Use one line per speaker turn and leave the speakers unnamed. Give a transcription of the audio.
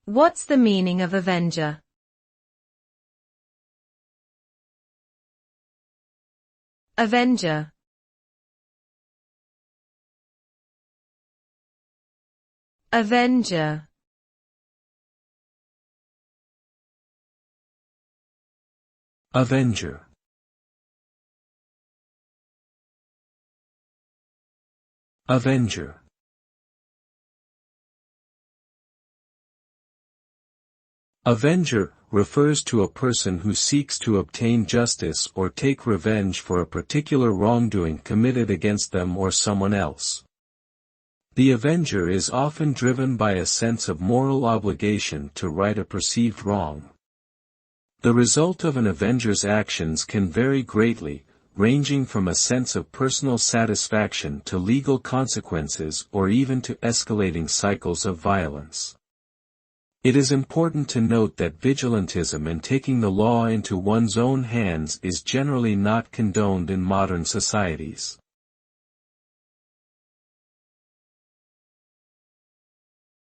What's the meaning of avenger? Avenger. Avenger.
Avenger. Avenger. Avenger refers to a person who seeks to obtain justice or take revenge for a particular wrongdoing committed against them or someone else. The avenger is often driven by a sense of moral obligation to right a perceived wrong. The result of an avenger's actions can vary greatly, ranging from a sense of personal satisfaction to legal consequences or even to escalating cycles of violence. It is important to note that vigilantism and taking the law into one's own hands is generally not condoned in modern societies.